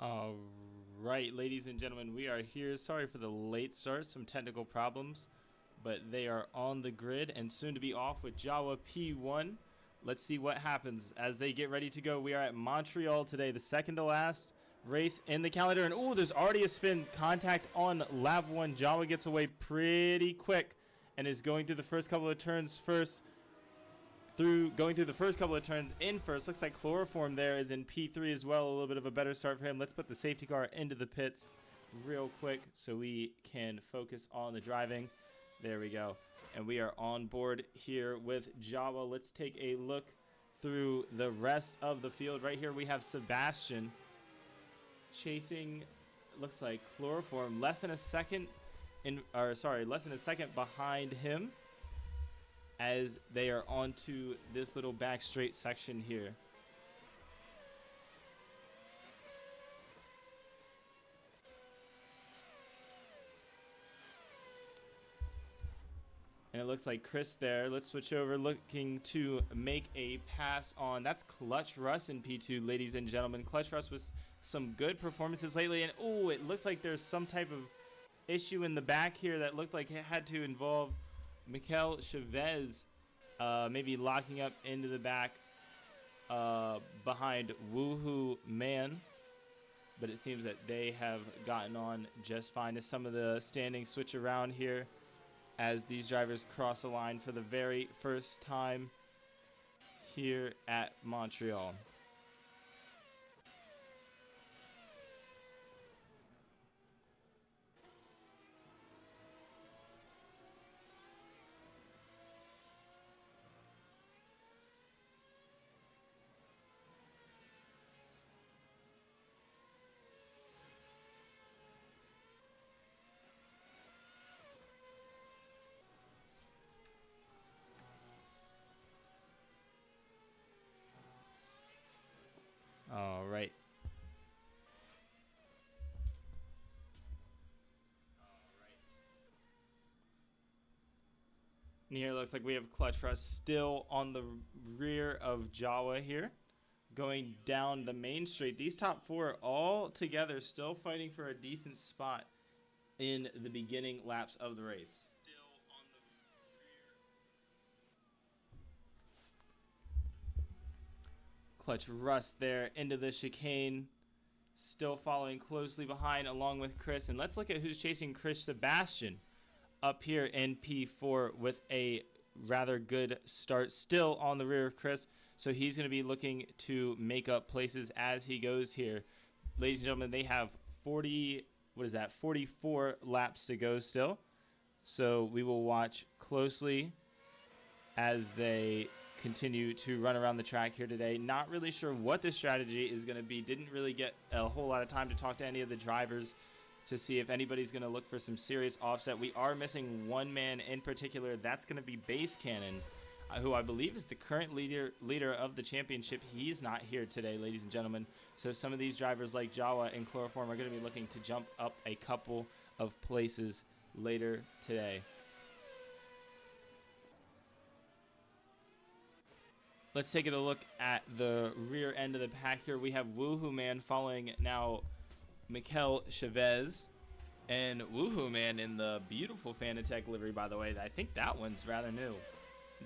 All right, ladies and gentlemen, we are here. Sorry for the late start, some technical problems, but they are on the grid and soon to be off with Jawa P1. Let's see what happens as they get ready to go. We are at Montreal today, the second to last race in the calendar. And oh, there's already a spin contact on lap one. Jawa gets away pretty quick and is going through the first couple of turns first. Going through the first couple of turns in first. Looks like Chloroform there is in P3 as well. A little bit of a better start for him. Let's put the safety car into the pits real quick so we can focus on the driving. There we go. And we are on board here with Jawa. Let's take a look through the rest of the field. Right here we have Sebastian chasing, looks like Chloroform, less than a second behind him, as they are onto this little back straight section here. And it looks like Chris there. Let's switch over, looking to make a pass on. That's Clutch Russ in P2, ladies and gentlemen. Clutch Russ with some good performances lately. And oh, it looks like there's some type of issue in the back here that looked like it had to involve Mikel Chavez maybe locking up into the back behind Woohoo Man. But it seems that they have gotten on just fine as some of the standings switch around here as these drivers cross the line for the very first time here at Montreal. All right. And here it looks like we have Clutch Russ still on the rear of Jawa here, going down the main straight. These top four all together still fighting for a decent spot in the beginning laps of the race. Clutch Russ there into the chicane, still following closely behind along with Chris. And let's look at who's chasing Chris. Sebastian up here in P4 with a rather good start, still on the rear of Chris. So he's going to be looking to make up places as he goes here. Ladies and gentlemen, they have 44 laps to go still. So we will watch closely as they continue to run around the track here today. Not really sure what the strategy is going to be. Didn't really get a whole lot of time to talk to any of the drivers to see if anybody's going to look for some serious offset. We are missing one man in particular. That's going to be Base Cannon, who I believe is the current leader of the championship. He's not here today, ladies and gentlemen. So some of these drivers like Jawa and Chloroform are going to be looking to jump up a couple of places later today. Let's take a look at the rear end of the pack here. We have Woohoo Man following now Mikel Chavez. And Woohoo Man in the beautiful Fanatec livery, by the way. I think that one's rather new.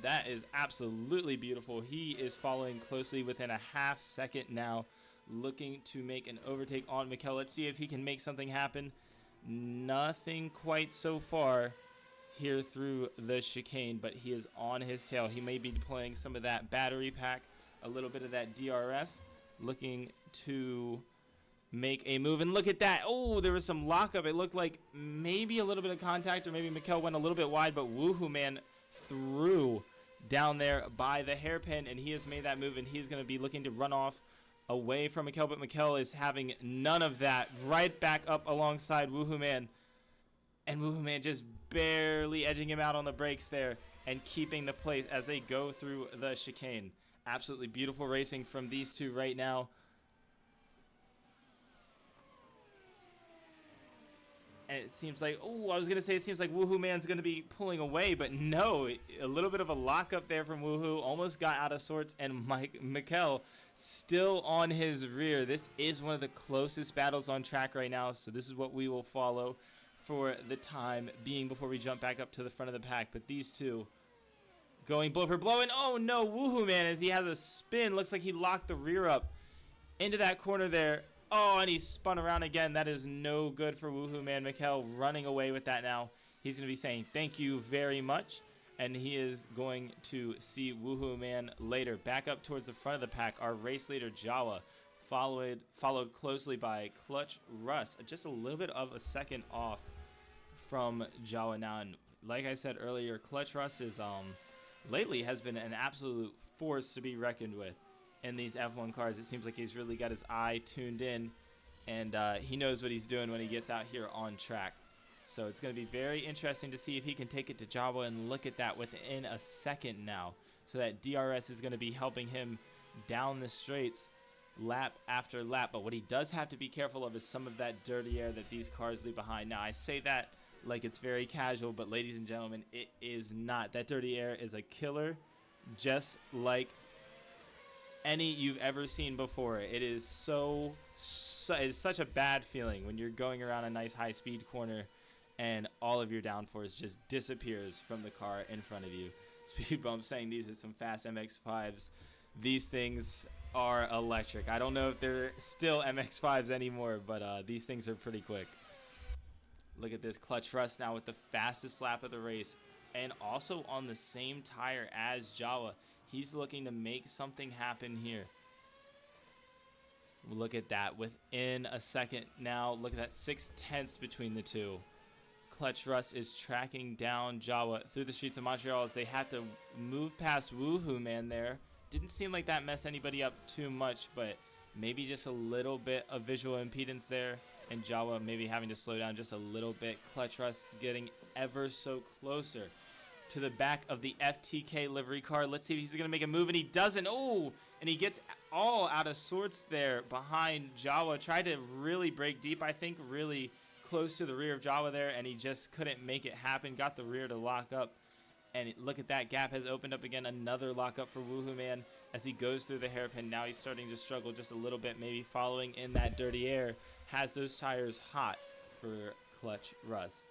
That is absolutely beautiful. He is following closely within a half second now, looking to make an overtake on Mikel. Let's see if he can make something happen. Nothing quite so far here through the chicane, but he is on his tail. He may be deploying some of that battery pack, a little bit of that DRS, looking to make a move. And look at that. Oh, there was some lockup. It looked like maybe a little bit of contact, or maybe Mikel went a little bit wide, but Woohoo Man threw down there by the hairpin, and he has made that move, and he's going to be looking to run off away from Mikel, but Mikel is having none of that. Right back up alongside Woohoo Man. And Woohoo Man just barely edging him out on the brakes there and keeping the place as they go through the chicane. Absolutely beautiful racing from these two right now. And it seems like, oh, I was going to say it seems like Woohoo Man's going to be pulling away, but no, a little bit of a lockup there from Woohoo. Almost got out of sorts, and Mikel still on his rear. This is one of the closest battles on track right now, so this is what we will follow for the time being before we jump back up to the front of the pack. But these two going blow for blow, and oh no, Woohoo Man, as he has a spin, looks like he locked the rear up into that corner there. Oh, and he spun around again. That is no good for Woohoo Man. Mikel running away with that now. He's going to be saying thank you very much. And he is going to see Woohoo Man later. Back up towards the front of the pack, our race leader, Jawa, followed closely by Clutch Russ. Just a little bit of a second off from Jawa now. And like I said earlier, Clutch Russ is lately has been an absolute force to be reckoned with. In these F1 cars, it seems like he's really got his eye tuned in, and he knows what he's doing when he gets out here on track. So it's going to be very interesting to see if he can take it to Jawa, and look at that within a second now. So that DRS is going to be helping him down the straights lap after lap. But what he does have to be careful of is some of that dirty air that these cars leave behind. Now, I say that like it's very casual, but ladies and gentlemen, it is not. That dirty air is a killer, just like any you've ever seen before. It is it's such a bad feeling when you're going around a nice high-speed corner and all of your downforce just disappears from the car in front of you. Speed Bump saying these are some fast MX-5s. These things are electric. I don't know if they're still MX-5s anymore, but these things are pretty quick. Look at this Clutch Russ now with the fastest lap of the race, and also on the same tire as Jawa. He's looking to make something happen here. Look at that. Within a second now, look at that 6/10 between the two. Clutch Russ is tracking down Jawa through the streets of Montreal as they have to move past Woohoo Man there. Didn't seem like that messed anybody up too much, but maybe just a little bit of visual impedance there, and Jawa maybe having to slow down just a little bit. Clutch Russ getting ever so closer to the back of the FTK livery car. Let's see if he's going to make a move, and he doesn't. Oh, and he gets all out of sorts there behind Jawa. Tried to really break deep, I think, really close to the rear of Jawa there, and he just couldn't make it happen. Got the rear to lock up, and look at that gap has opened up again. Another lockup for Woohoo Man as he goes through the hairpin. Now he's starting to struggle just a little bit, maybe following in that dirty air. Has those tires hot for Clutch Russ.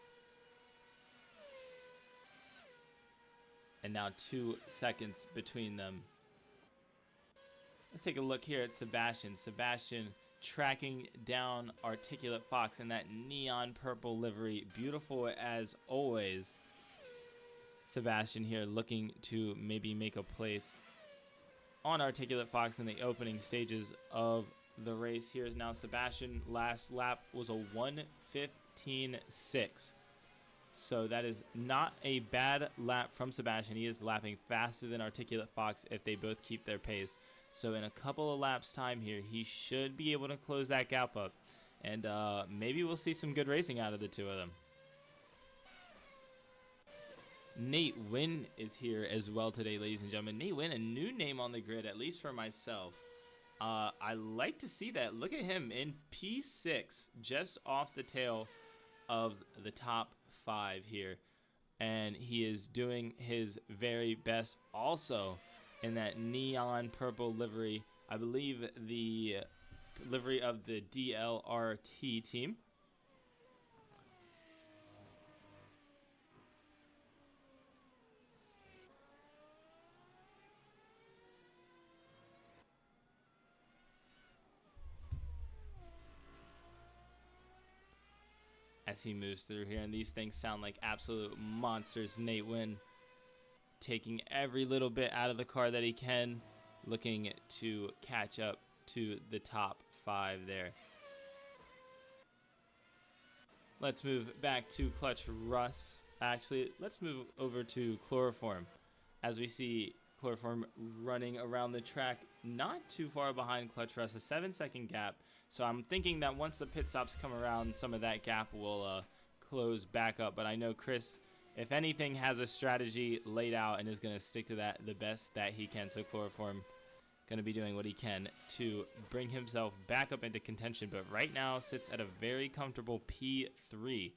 And now 2 seconds between them. Let's take a look here at Sebastian. Sebastian tracking down Articulate Fox in that neon purple livery. Beautiful as always. Sebastian here looking to maybe make a place on Articulate Fox in the opening stages of the race. Here is now Sebastian. Last lap was a 1:15.6. So that is not a bad lap from Sebastian. He is lapping faster than Articulate Fox if they both keep their pace. So in a couple of laps time here, he should be able to close that gap up. And maybe we'll see some good racing out of the two of them. Nate Wynn is here as well today, ladies and gentlemen. Nate Wynn, a new name on the grid, at least for myself. I like to see that. Look at him in P6, just off the tail of the top 5 here, and he is doing his very best also in that neon purple livery. I believe the livery of the DLRT team. As he moves through here, and these things sound like absolute monsters. Nate Wynn taking every little bit out of the car that he can, looking to catch up to the top 5 there. Let's move back to Clutch Russ. Actually, let's move over to Chloroform as we see Chloroform running around the track not too far behind Clutch Russ, a 7-second gap. So I'm thinking that once the pit stops come around, some of that gap will close back up. But I know Chris, if anything, has a strategy laid out and is going to stick to that the best that he can. So Chloroform going to be doing what he can to bring himself back up into contention, but right now sits at a very comfortable P3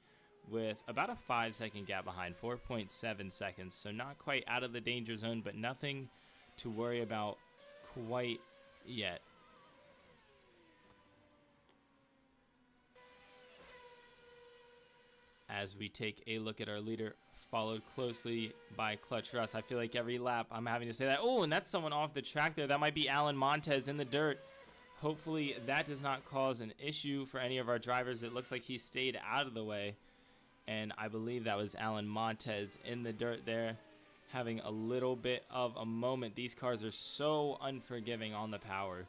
with about a 5-second gap behind, 4.7 seconds. So not quite out of the danger zone, but nothing to worry about quite yet. As we take a look at our leader, followed closely by Clutch Russ. I feel like every lap I'm having to say that. Oh, and that's someone off the track there. That might be Alan Montez in the dirt. Hopefully that does not cause an issue for any of our drivers. It looks like he stayed out of the way. And I believe that was Alan Montez in the dirt there, having a little bit of a moment. These cars are so unforgiving on the power,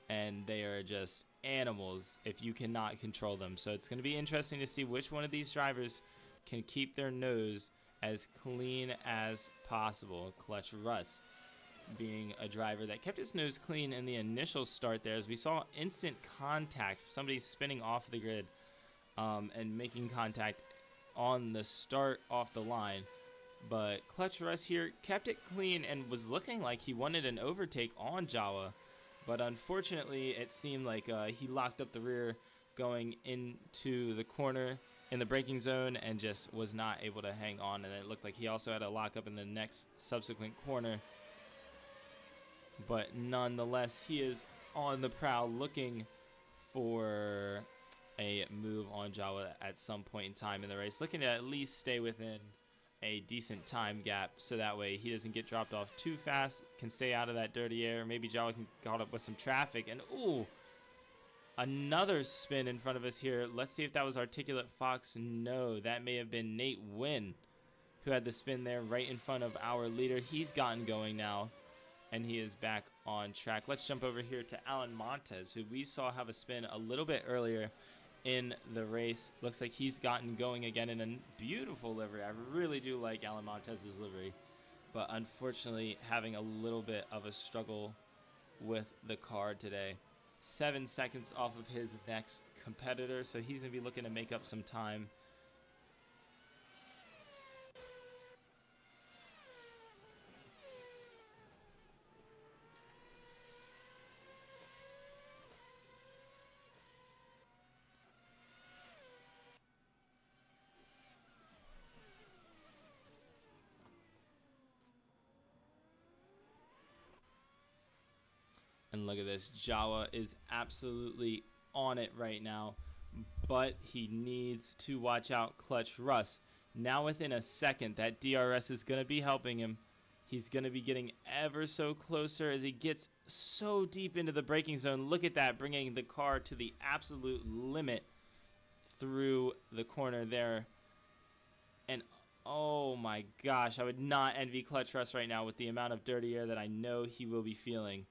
and they are just animals if you cannot control them. So it's going to be interesting to see which one of these drivers can keep their nose as clean as possible. Clutch Russ being a driver that kept his nose clean in the initial start there, as we saw instant contact, somebody spinning off the grid and making contact on the start off the line. But Clutch Russ here kept it clean and was looking like he wanted an overtake on Jawa, but unfortunately it seemed like he locked up the rear going into the corner in the braking zone and just was not able to hang on, and it looked like he also had a lock up in the next subsequent corner. But nonetheless, he is on the prowl looking for a move on Jawa at some point in time in the race, looking to at least stay within a decent time gap so that way he doesn't get dropped off too fast, can stay out of that dirty air. Maybe Jawa can caught up with some traffic, and ooh, another spin in front of us here. Let's see if that was Articulate Fox. No, that may have been Nate Wynn who had the spin there right in front of our leader. He's gotten going now, and he is back on track. Let's jump over here to Alan Montez, who we saw have a spin a little bit earlier in the race. Looks like he's gotten going again in a beautiful livery. I really do like Alan Montez's livery, but unfortunately having a little bit of a struggle with the car today. 7 seconds off of his next competitor, so he's going to be looking to make up some time. And look at this. Jawa is absolutely on it right now, but he needs to watch out Clutch Russ. Now within a second, that DRS is going to be helping him. He's going to be getting ever so closer as he gets so deep into the braking zone. Look at that, bringing the car to the absolute limit through the corner there. And oh my gosh, I would not envy Clutch Russ right now with the amount of dirty air that I know he will be feeling.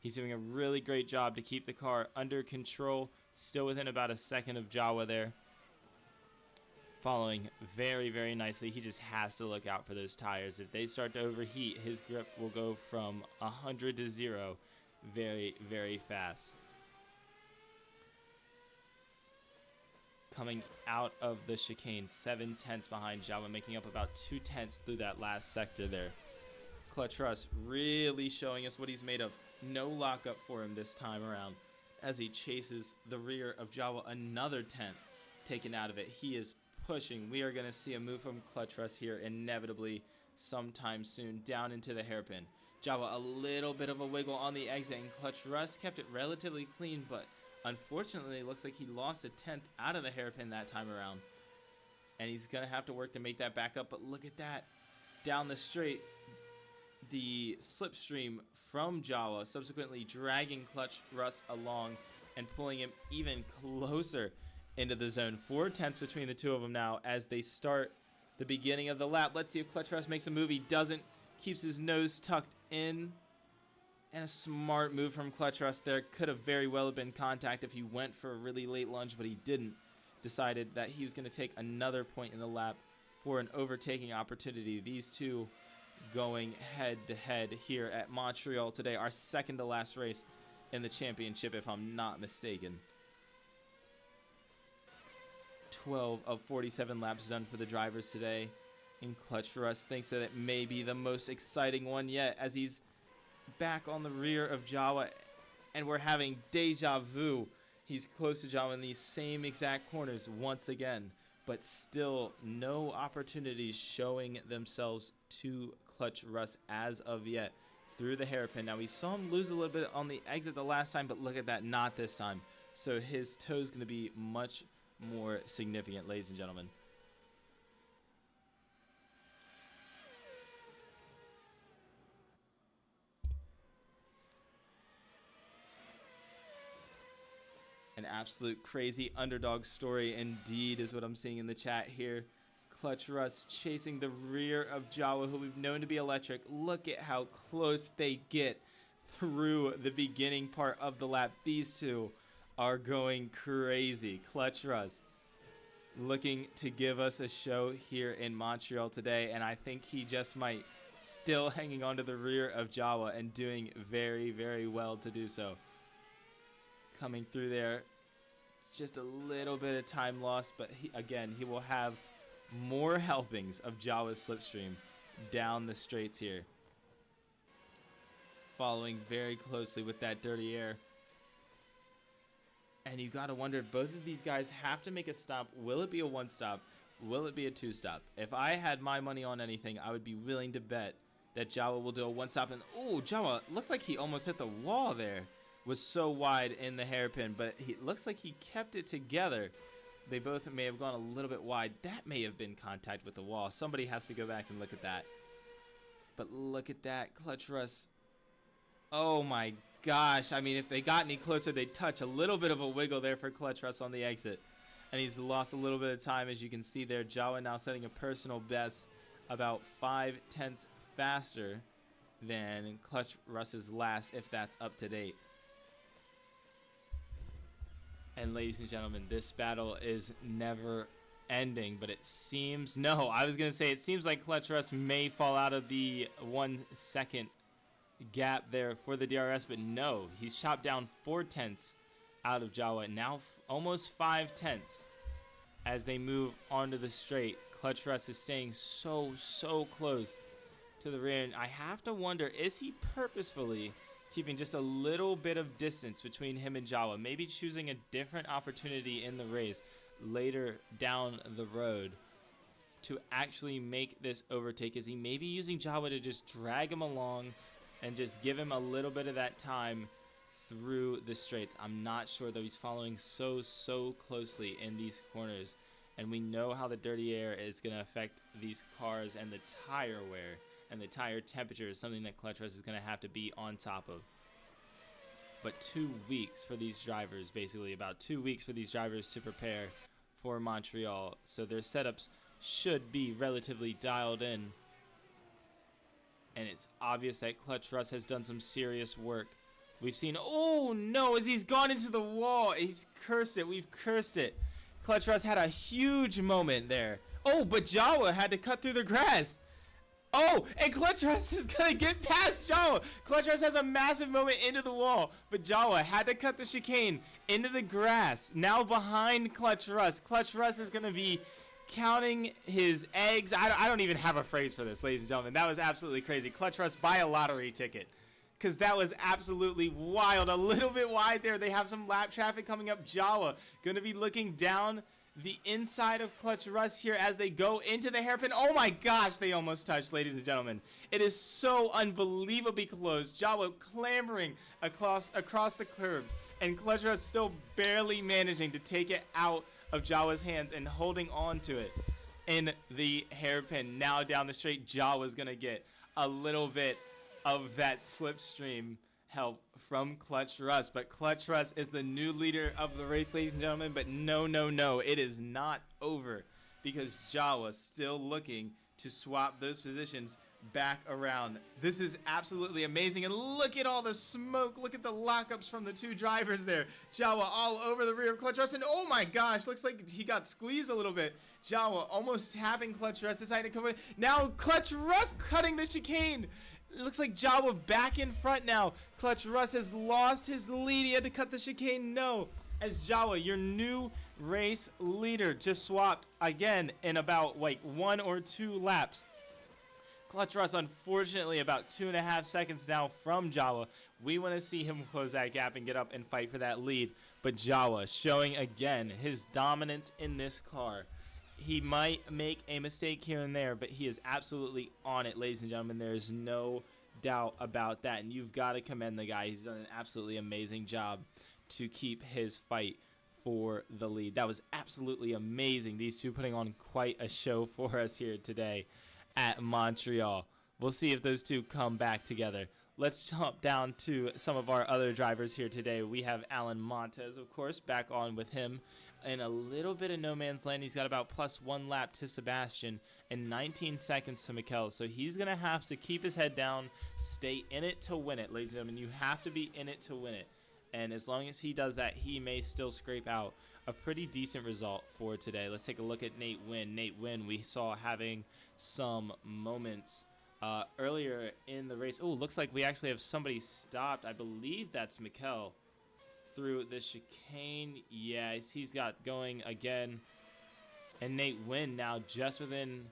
He's doing a really great job to keep the car under control, still within about a second of Jawa there. Following very, very nicely. He just has to look out for those tires. If they start to overheat, his grip will go from 100 to 0 very, very fast. Coming out of the chicane, 7 tenths behind Jawa, making up about 2 tenths through that last sector there. Clutch Russ really showing us what he's made of. No lockup for him this time around as he chases the rear of Jawa. Another 10th taken out of it. He is pushing. We are going to see a move from Clutch Russ here inevitably sometime soon down into the hairpin. Jawa a little bit of a wiggle on the exit, and Clutch Russ kept it relatively clean, but unfortunately it looks like he lost a 10th out of the hairpin that time around, and he's going to have to work to make that back up. But look at that. Down the straight, the slipstream from Jawa, subsequently dragging Clutch Russ along and pulling him even closer into the zone. 4 tenths between the two of them now as they start the beginning of the lap. Let's see if Clutch Russ makes a move. He doesn't. Keeps his nose tucked in. And a smart move from Clutch Russ there. Could have very well been contact if he went for a really late lunge, but he didn't. Decided that he was going to take another point in the lap for an overtaking opportunity. These two going head to head here at Montreal today, our second to last race in the championship, if I'm not mistaken. 12 of 47 laps done for the drivers today, and Clutch Russ thinks that it may be the most exciting one yet, as he's back on the rear of Jawa, and we're having deja vu. He's close to Jawa in these same exact corners once again, but still no opportunities showing themselves to Clutch Russ as of yet through the hairpin. Now, we saw him lose a little bit on the exit the last time, but look at that, not this time. So his toe's going to be much more significant, ladies and gentlemen. An absolute crazy underdog story indeed is what I'm seeing in the chat here. Clutch Russ chasing the rear of Jawa, who we've known to be electric. Look at how close they get through the beginning part of the lap. These two are going crazy. Clutch Russ looking to give us a show here in Montreal today, and I think he just might, still hanging on to the rear of Jawa and doing very, very well to do so. Coming through there, just a little bit of time lost, but he will have more helpings of Jawa's slipstream down the straights here. Following very closely with that dirty air. And you got to wonder, both of these guys have to make a stop. Will it be a one stop? Will it be a two stop? If I had my money on anything, I would be willing to bet that Jawa will do a one stop. And oh, Jawa looked like he almost hit the wall there. Was so wide in the hairpin, but it looks like he kept it together. They both may have gone a little bit wide. That may have been contact with the wall. Somebody has to go back and look at that. But look at that, Clutch Russ. Oh my gosh. I mean, if they got any closer, they'd touch. A little bit of a wiggle there for Clutch Russ on the exit. And he's lost a little bit of time, as you can see there. Jawa now setting a personal best about 5/10 faster than Clutch Russ's last, if that's up to date. And ladies and gentlemen, this battle is never ending, but it seems, no, I was going to say it seems like Clutch Russ may fall out of the 1 second gap there for the DRS, but no, he's chopped down 4/10 out of Jawa, now almost 5/10 as they move onto the straight. Clutch Russ is staying so close to the rear, and I have to wonder, is he purposefully keeping just a little bit of distance between him and Jawa, maybe choosing a different opportunity in the race later down the road to actually make this overtake? Is he maybe using Jawa to just drag him along and just give him a little bit of that time through the straights? I'm not sure, though. He's following so closely in these corners, and we know how the dirty air is going to affect these cars, and the tire wear and the tire temperature is something that Clutch Russ is going to have to be on top of. But 2 weeks for these drivers, basically about 2 weeks for these drivers to prepare for Montreal. So their setups should be relatively dialed in. And it's obvious that Clutch Russ has done some serious work. We've seen, oh no, as he's gone into the wall. He's cursed it. We've cursed it. Clutch Russ had a huge moment there. Oh, but Jawa had to cut through the grass. Oh, and Clutch Russ is going to get past Jawa. Clutch Russ has a massive moment into the wall, but Jawa had to cut the chicane into the grass. Now behind Clutch Russ. Clutch Russ is going to be counting his eggs. I don't even have a phrase for this, ladies and gentlemen. That was absolutely crazy. Clutch Russ, buy a lottery ticket, because that was absolutely wild. A little bit wide there. They have some lap traffic coming up. Jawa going to be looking down the inside of Clutch Russ here as they go into the hairpin. Oh my gosh, they almost touched, ladies and gentlemen. It is so unbelievably close. Jawa clambering across the curbs, and Clutch Russ still barely managing to take it out of Jawa's hands and holding on to it in the hairpin. Now down the straight, Jawa's gonna get a little bit of that slipstream help from Clutch Russ, but Clutch Russ is the new leader of the race, ladies and gentlemen. But no, it is not over, because Jawa still looking to swap those positions back around. This is absolutely amazing, and look at all the smoke. Look at the lockups from the two drivers there. Jawa all over the rear of Clutch Russ, and oh my gosh, looks like he got squeezed a little bit. Jawa almost tapping Clutch Russ, decided to come in. Now Clutch Russ cutting the chicane. It looks like Jawa back in front now. Clutch Russ has lost his lead. He had to cut the chicane. No, as Jawa, your new race leader, just swapped again in about like 1 or 2 laps. Clutch Russ, unfortunately, about 2.5 seconds now from Jawa. We want to see him close that gap and get up and fight for that lead. But Jawa showing again his dominance in this car. He might make a mistake here and there, but he is absolutely on it, ladies and gentlemen. There is no doubt about that. And you've got to commend the guy. He's done an absolutely amazing job to keep his fight for the lead. That was absolutely amazing. These two putting on quite a show for us here today at Montreal. We'll see if those two come back together. Let's jump down to some of our other drivers here today. We have Alan Montez, of course, back on with him in a little bit of no man's land. He's got about +1 lap to Sebastian and 19 seconds to Mikel. So he's going to have to keep his head down, stay in it to win it, ladies and gentlemen. You have to be in it to win it. And as long as he does that, he may still scrape out a pretty decent result for today. Let's take a look at Nate Wynn. Nate Wynn, we saw having some moments earlier in the race. Oh, looks like we actually have somebody stopped. I believe that's Mikel through the chicane. Yes, he's got going again. And Nate Wynn now just within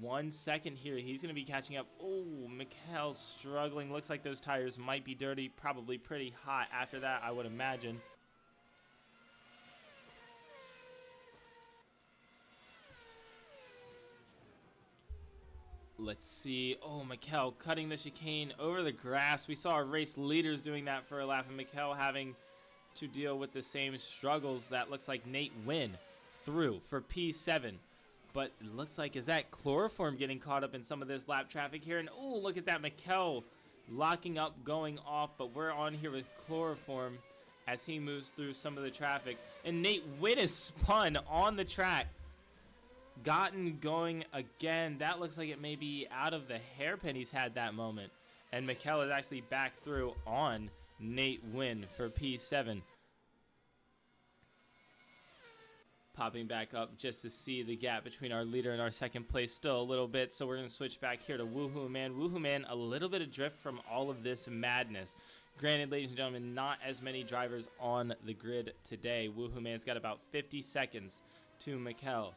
1 second here. He's going to be catching up. Oh, Mikel's struggling. Looks like those tires might be dirty. Probably pretty hot after that, I would imagine. Let's see. Oh, Mikel cutting the chicane over the grass. We saw our race leaders doing that for a lap, and Mikel having to deal with the same struggles. That looks like Nate Wynn through for P7. But it looks like, is that Chloroform getting caught up in some of this lap traffic here? And oh, look at that, Mikel locking up, going off. But we're on here with Chloroform as he moves through some of the traffic. And Nate Wynn is spun on the track. Gotten going again. That looks like it may be out of the hairpin he's had that moment. And Mikel is actually back through on Nate Wynn for P7. Popping back up just to see the gap between our leader and our second place still a little bit. So we're going to switch back here to Woohoo Man. Woohoo Man, a little bit of drift from all of this madness. Granted, ladies and gentlemen, not as many drivers on the grid today. Woohoo Man's got about 50 seconds to Mikel.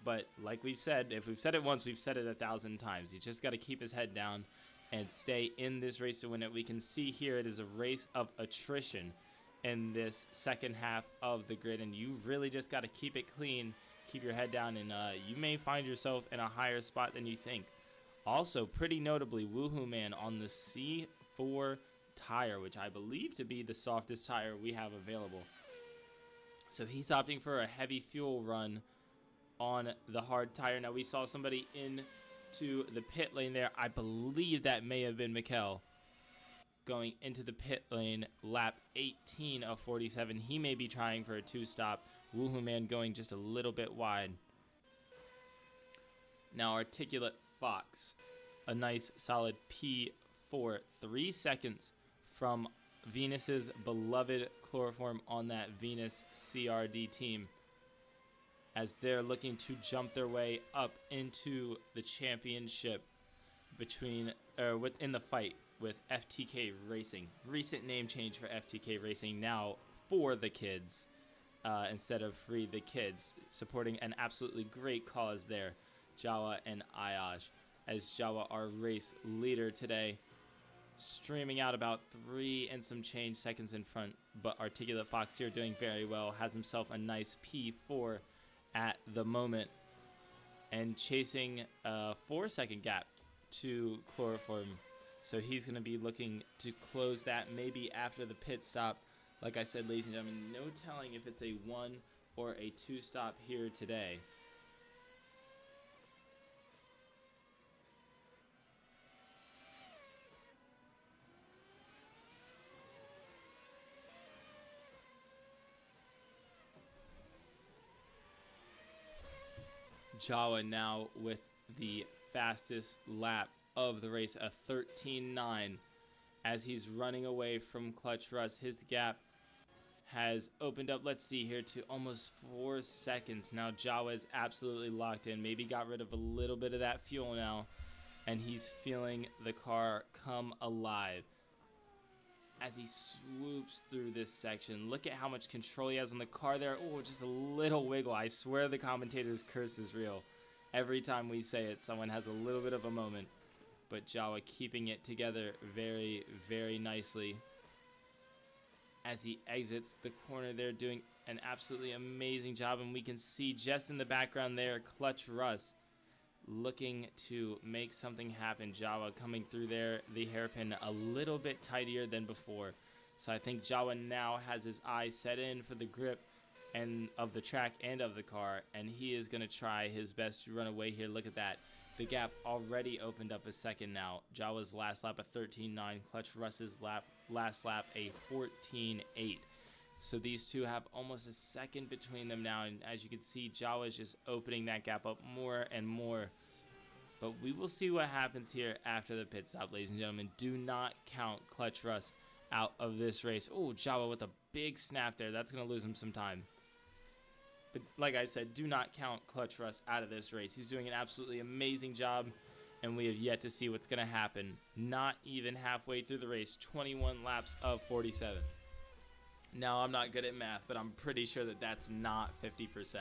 But like we've said, if we've said it once, we've said it 1,000 times. You just got to keep his head down and stay in this race to win it. We can see here it is a race of attrition in this second half of the grid, and you really just got to keep it clean, keep your head down, and you may find yourself in a higher spot than you think. Also, pretty notably, Woohoo Man on the C4 tire, which I believe to be the softest tire we have available. So he's opting for a heavy fuel run on the hard tire. Now we saw somebody into the pit lane there. I believe that may have been Mikel going into the pit lane, lap 18 of 47. He may be trying for a two-stop. Woohoo Man going just a little bit wide. Now Articulate Fox, a nice solid P4, 3 seconds from Venus's beloved Chloroform on that Venus CRD team, as they're looking to jump their way up into the championship within the fight with FTK Racing. Recent name change for FTK Racing, now For the Kids instead of Free the Kids, supporting an absolutely great cause there, Jawa and Ayaj, as Jawa, our race leader today, streaming out about 3 and some change seconds in front, but Articulate Fox here doing very well, has himself a nice P4 at the moment, and chasing a 4-second gap to Chloroform. So he's going to be looking to close that maybe after the pit stop. Like I said, ladies and gentlemen, no telling if it's a 1 or a 2 stop here today. Jawa now with the fastest lap of the race, a 13.9, as he's running away from Clutch Russ. His gap has opened up, let's see here, to almost 4 seconds. Now Jawa is absolutely locked in, maybe got rid of a little bit of that fuel now, and he's feeling the car come alive as he swoops through this section. Look at how much control he has on the car there. Oh, just a little wiggle. I swear the commentator's curse is real Every time we say it, someone has a little bit of a moment. But Jawa keeping it together very, very nicely. As he exits the corner there, doing an absolutely amazing job. And we can see just in the background there, Clutch Russ looking to make something happen. Jawa coming through there, the hairpin a little bit tighter than before. So I think Jawa now has his eyes set in for the grip and of the track and of the car, and he is going to try his best to run away here. Look at that. The gap already opened up a second now. Jawa's last lap a 13.9, Clutch Russ's last lap a 14.8. So these two have almost a second between them now, and as you can see, Jawa is just opening that gap up more and more. But we will see what happens here after the pit stop, ladies and gentlemen. Do not count Clutch Russ out of this race. Oh, Jawa with a big snap there. That's going to lose him some time. But like I said, do not count Clutch Russ out of this race. He's doing an absolutely amazing job, and we have yet to see what's going to happen. Not even halfway through the race, 21 laps of 47. Now, I'm not good at math, but I'm pretty sure that that's not 50%.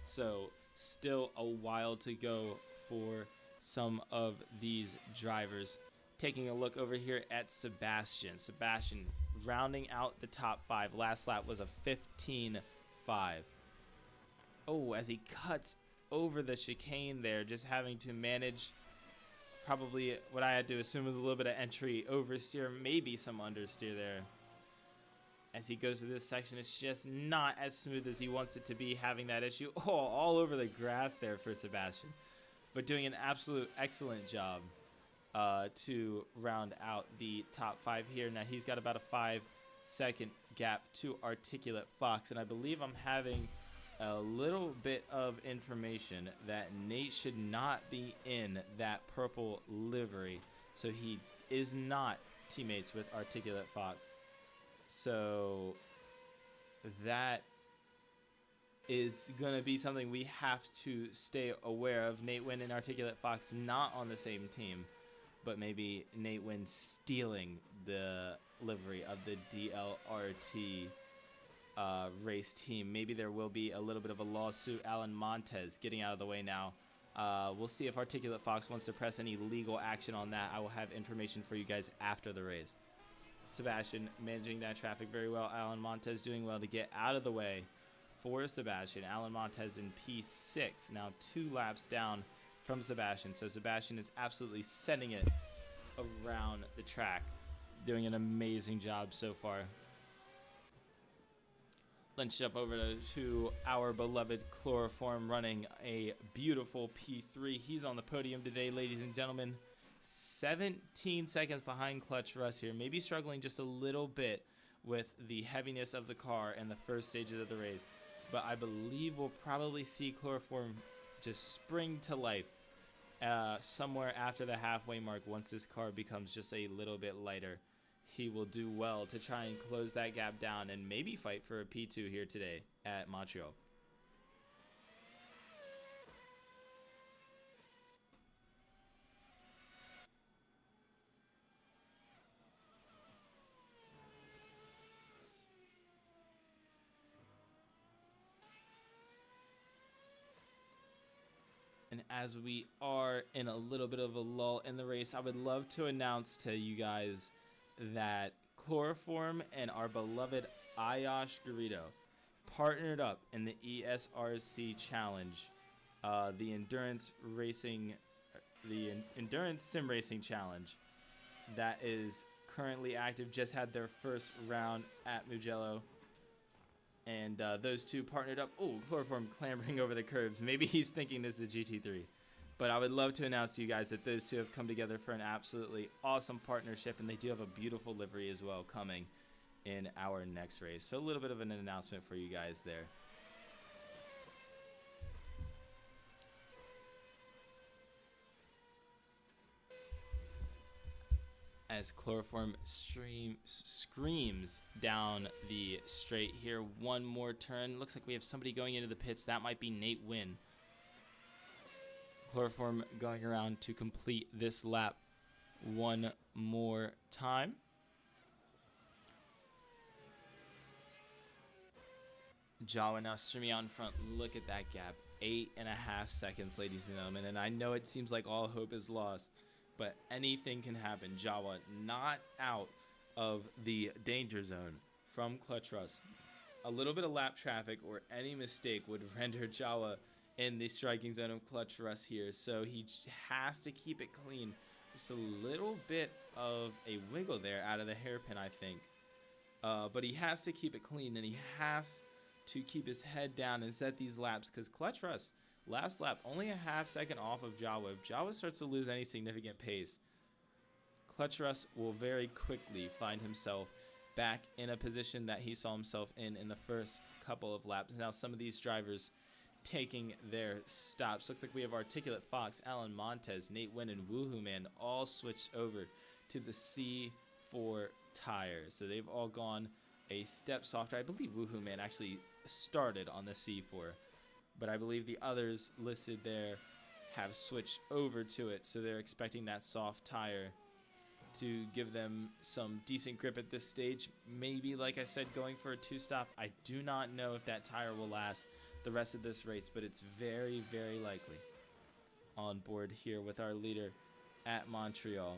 So, still a while to go for some of these drivers. Taking a look over here at Sebastian. Sebastian rounding out the top 5. Last lap was a 15.5. Oh, as he cuts over the chicane there, just having to manage probably what I had to assume was a little bit of entry oversteer, maybe some understeer there. As he goes to this section, it's just not as smooth as he wants it to be, having that issue all over the grass there for Sebastian. But doing an absolute excellent job to round out the top 5 here. Now he's got about a 5-second gap to Articulate Fox, and I believe I'm having a little bit of information that Nate should not be in that purple livery, so he is not teammates with Articulate Fox. So that is going to be something we have to stay aware of. Nate Wynn and Articulate Fox not on the same team, but maybe Nate Wynn stealing the livery of the DLRT race team. Maybe there will be a little bit of a lawsuit. Alan Montez getting out of the way now. We'll see if Articulate Fox wants to press any legal action on that. I will have information for you guys after the race. Sebastian managing that traffic very well. Alan Montez doing well to get out of the way for Sebastian. Alan Montez in P6, now 2 laps down from Sebastian. So Sebastian is absolutely setting it around the track, doing an amazing job so far. Let's jump over to our beloved Chloroform running a beautiful P3. He's on the podium today, ladies and gentlemen. 17 seconds behind Clutch Russ here. Maybe struggling just a little bit with the heaviness of the car and the first stages of the race. But I believe we'll probably see Chloroform just spring to life somewhere after the halfway mark. Once this car becomes just a little bit lighter, he will do well to try and close that gap down and maybe fight for a P2 here today at Montreal. And as we are in a little bit of a lull in the race, I would love to announce to you guys that Chloroform and our beloved Ayash Garrido partnered up in the ESRC Challenge, the Endurance Sim Racing Challenge that is currently active. Just had their first round at Mugello. And those two partnered up. Oh, Chloroform clambering over the curbs. Maybe he's thinking this is a GT3. But I would love to announce to you guys that those two have come together for an absolutely awesome partnership. And they do have a beautiful livery as well coming in our next race. So a little bit of an announcement for you guys there. As Chloroform screams down the straight here. One more turn. Looks like we have somebody going into the pits. That might be Nate Wynn. Chloroform going around to complete this lap one more time. Jawa now streaming out in front. Look at that gap. 8.5 seconds, ladies and gentlemen. And I know it seems like all hope is lost, but anything can happen. Jawa not out of the danger zone from Clutch Russ. A little bit of lap traffic or any mistake would render Jawa in the striking zone of Clutch Russ here. So he has to keep it clean. Just a little bit of a wiggle there out of the hairpin, I think. But he has to keep it clean, and he has to keep his head down and set these laps, because Clutch Russ, last lap, only a half second off of Jawa. If Jawa starts to lose any significant pace, Clutch Russ will very quickly find himself back in a position that he saw himself in the first couple of laps. Now some of these drivers taking their stops. Looks like we have Articulate Fox, Alan Montez, Nate Wynn, and Woohoo Man all switched over to the C4 tires. So they've all gone a step softer. I believe Woohoo Man actually started on the C4, but I believe the others listed there have switched over to it. So they're expecting that soft tire to give them some decent grip at this stage. Maybe, like I said, going for a two-stop. I do not know if that tire will last the rest of this race, but it's very, very likely. On board here with our leader at Montreal.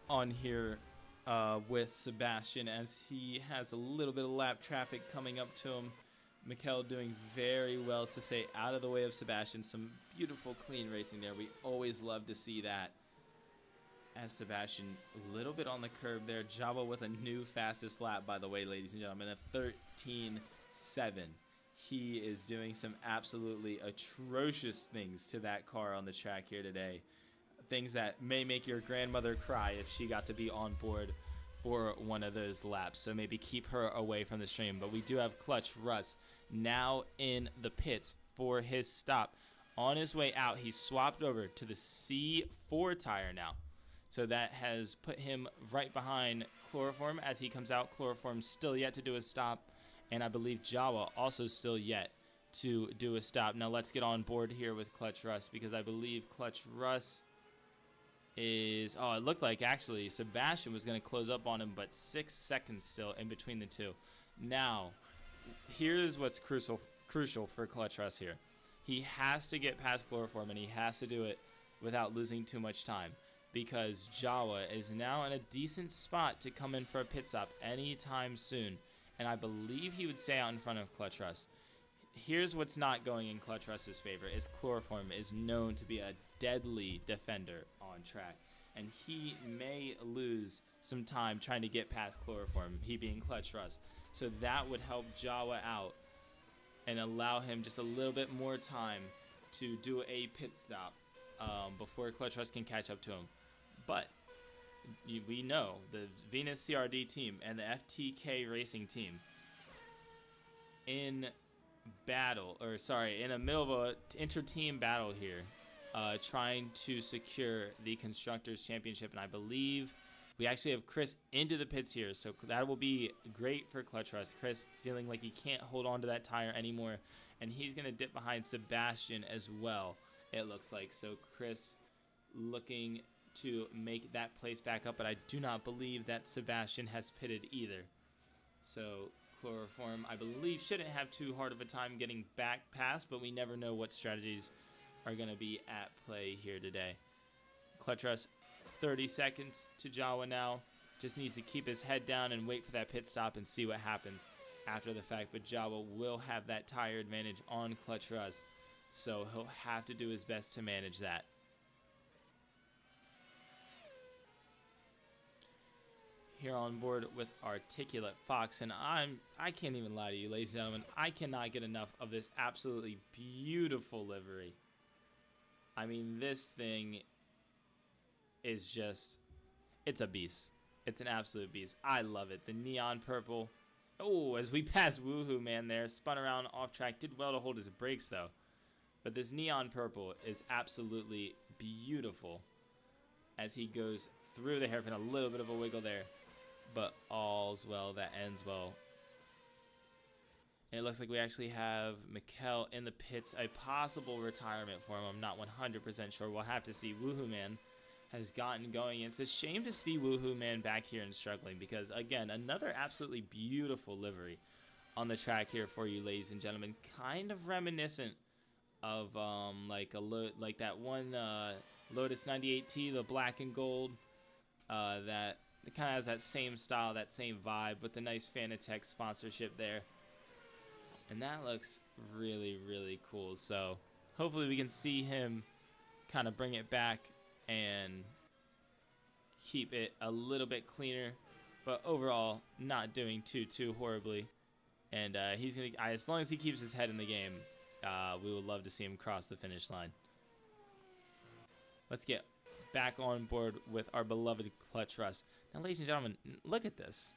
On here with Sebastian, as he has a little bit of lap traffic coming up to him. Mikel doing very well to stay out of the way of Sebastian. Some beautiful clean racing there. We always love to see that. As Sebastian a little bit on the curb there. Jawa with a new fastest lap, by the way, ladies and gentlemen, a 13.7. He is doing some absolutely atrocious things to that car on the track here today. Things that may make your grandmother cry if she got to be on board for one of those laps. So maybe keep her away from the stream. But we do have Clutch Russ now in the pits for his stop. On his way out, he swapped over to the C4 tire now. So that has put him right behind Chloroform as he comes out. Chloroform still yet to do a stop. And I believe Jawa also still yet to do a stop. Now let's get on board here with Clutch Russ, because I believe Clutch Russ is, oh, it looked like actually Sebastian was going to close up on him, but 6 seconds still in between the two. Now, here's what's crucial for Clutch Russ here. He has to get past Chloroform, and he has to do it without losing too much time, because Jawa is now in a decent spot to come in for a pit stop anytime soon, and I believe he would stay out in front of Clutch Russ. Here's what's not going in Clutch Russ's favor is Chloroform is known to be a deadly defender on track, and he may lose some time trying to get past Chloroform, he being Clutch Russ. So that would help Jawa out and allow him just a little bit more time to do a pit stop before Clutch Russ can catch up to him. But we know the Venus CRD team and the FTK Racing team in the middle of a inter-team battle here, trying to secure the Constructors Championship. And I believe we actually have Chris into the pits here, so that will be great for Clutch Russ. Chris feeling like he can't hold on to that tire anymore, and he's going to dip behind Sebastian as well, it looks like. So Chris looking to make that place back up, but I do not believe that Sebastian has pitted either. So Chloroform, I believe, shouldn't have too hard of a time getting back past, but we never know what strategies are going to be at play here today. Clutch Russ, 30 seconds to Jawa now. Just needs to keep his head down and wait for that pit stop and see what happens after the fact. But Jawa will have that tire advantage on Clutch Russ, so he'll have to do his best to manage that. Here on board with Articulate Fox, and I can't even lie to you, ladies and gentlemen, I cannot get enough of this absolutely beautiful livery. I mean, this thing is just, it's a beast. It's an absolute beast. I love it. The neon purple. Oh, as we pass Woohoo Man there, spun around off track, did well to hold his brakes though. But this neon purple is absolutely beautiful as he goes through the hairpin. A little bit of a wiggle there, but all's well that ends well And it looks like we actually have Mikel in the pits, a possible retirement for him. I'm not 100% sure. We'll have to see. Woohoo Man has gotten going. It's a shame to see Woohoo Man back here and struggling because, again, another absolutely beautiful livery on the track here for you, ladies and gentlemen. Kind of reminiscent of like that one Lotus 98T, the black and gold. That it kind of has that same style, that same vibe with the nice Fanatec sponsorship there. And that looks really, really cool. So hopefully we can see him kind of bring it back and keep it a little bit cleaner. But overall, not doing too horribly. And he's gonna, as long as he keeps his head in the game, we would love to see him cross the finish line. Let's get back on board with our beloved Clutch Russ. Now, ladies and gentlemen, look at this.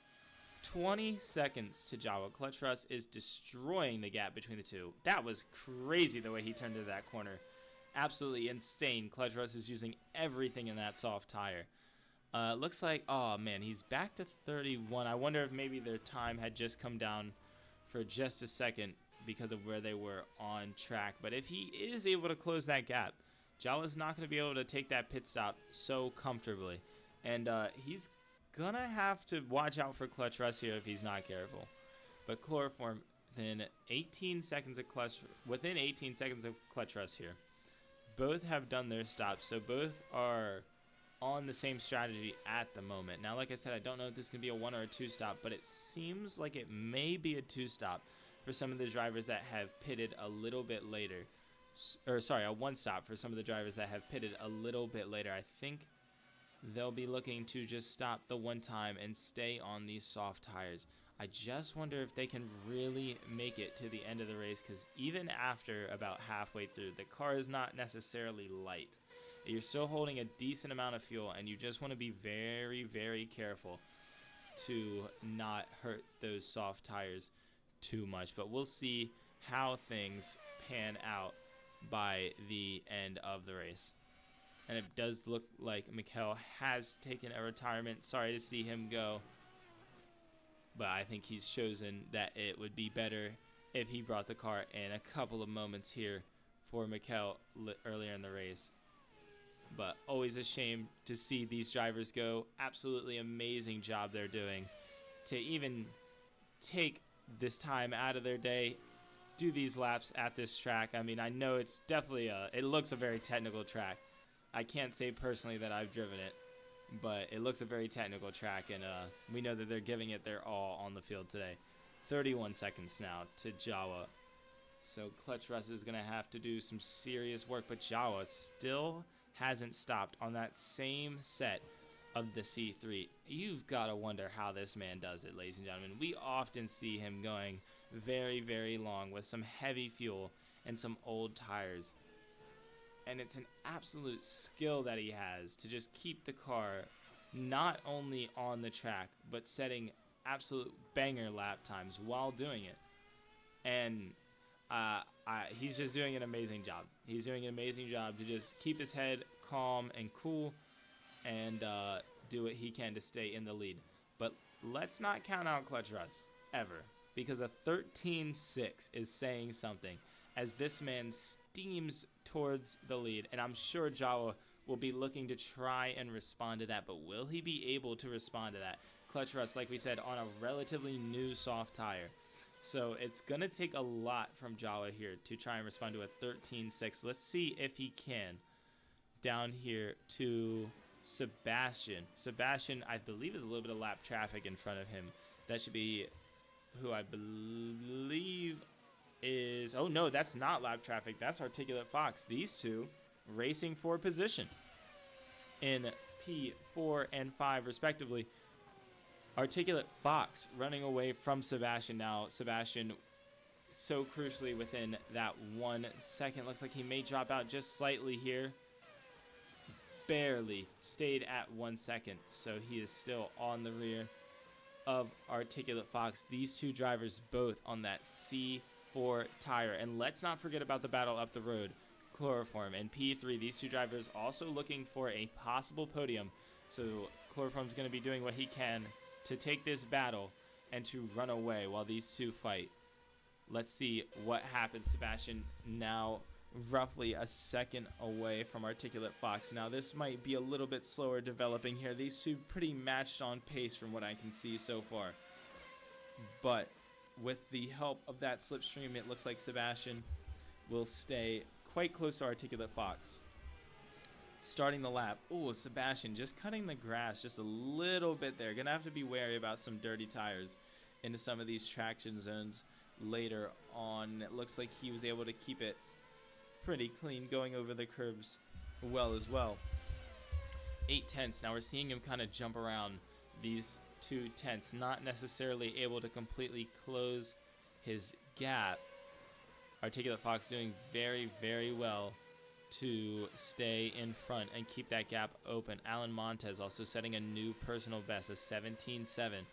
20 seconds to Jawa. Clutch Russ is destroying the gap between the two. That was crazy the way he turned into that corner. Absolutely insane. Clutch Russ is using everything in that soft tire. Looks like, oh man, he's back to 31. I wonder if maybe their time had just come down for just a second because of where they were on track. But if he is able to close that gap, Jawa's not going to be able to take that pit stop so comfortably. And he's going to have to watch out for Clutch Russ here if he's not careful. But Chloroform, within 18 seconds of Clutch Russ here. Both have done their stops, so both are on the same strategy at the moment. Now, like I said, I don't know if this can be a 1 or a 2 stop, but it seems like it may be a 2 stop for some of the drivers that have pitted a little bit later. Or sorry, a 1 stop for some of the drivers that have pitted a little bit later. I think they'll be looking to just stop the one time and stay on these soft tires. I just wonder if they can really make it to the end of the race, because even after about halfway through, the car is not necessarily light. You're still holding a decent amount of fuel, and you just want to be very, very careful to not hurt those soft tires too much. But we'll see how things pan out by the end of the race. And it does look like Mikel has taken a retirement. Sorry to see him go, but I think he's chosen that it would be better if he brought the car in a couple of moments here for Mikel earlier in the race. But always a shame to see these drivers go. Absolutely amazing job they're doing to even take this time out of their day, do these laps at this track. I mean, I know it's definitely it looks a very technical track. I can't say personally that I've driven it, but it looks a very technical track, and we know that they're giving it their all on the field today. 31 seconds now to Jawa. So Clutch Russ is going to have to do some serious work, but Jawa still hasn't stopped on that same set of the C3. You've got to wonder how this man does it, ladies and gentlemen. We often see him going very, very long with some heavy fuel and some old tires. And it's an absolute skill that he has to just keep the car not only on the track, but setting absolute banger lap times while doing it. And he's just doing an amazing job. He's doing an amazing job to just keep his head calm and cool and do what he can to stay in the lead. But let's not count out Clutch Russ, ever, because a 13.6 is saying something as this man steams towards the lead. And I'm sure Jawa will be looking to try and respond to that, but will he be able to respond to that? Clutch Russ, like we said, on a relatively new soft tire. So it's going to take a lot from Jawa here to try and respond to a 13.6. Let's see if he can. Down here to Sebastian. Sebastian, I believe, is a little bit of lap traffic in front of him. That should be who I believe is... Oh, no, that's not lap traffic. That's Articulate Fox. These two racing for position in P4 and 5, respectively. Articulate Fox running away from Sebastian now. Sebastian so crucially within that 1 second. Looks like he may drop out just slightly here. Barely stayed at 1 second, so he is still on the rear of Articulate Fox. These two drivers both on that C4 tire. And let's not forget about the battle up the road. Chloroform and P3. These two drivers also looking for a possible podium. So Chloroform's going to be doing what he can to take this battle and to run away while these two fight. Let's see what happens. Sebastian now roughly a second away from Articulate Fox. Now this might be a little bit slower developing here. These two pretty matched on pace from what I can see so far. But with the help of that slipstream, it looks like Sebastian will stay quite close to Articulate Fox. Starting the lap. Oh, Sebastian just cutting the grass just a little bit there. Gonna have to be wary about some dirty tires into some of these traction zones later on. It looks like he was able to keep it pretty clean going over the curbs well as well. 8/10. Now we're seeing him kind of jump around these 2/10, not necessarily able to completely close his gap. Articulate Fox doing very, very well to stay in front and keep that gap open. Alan Montez also setting a new personal best, a 17.7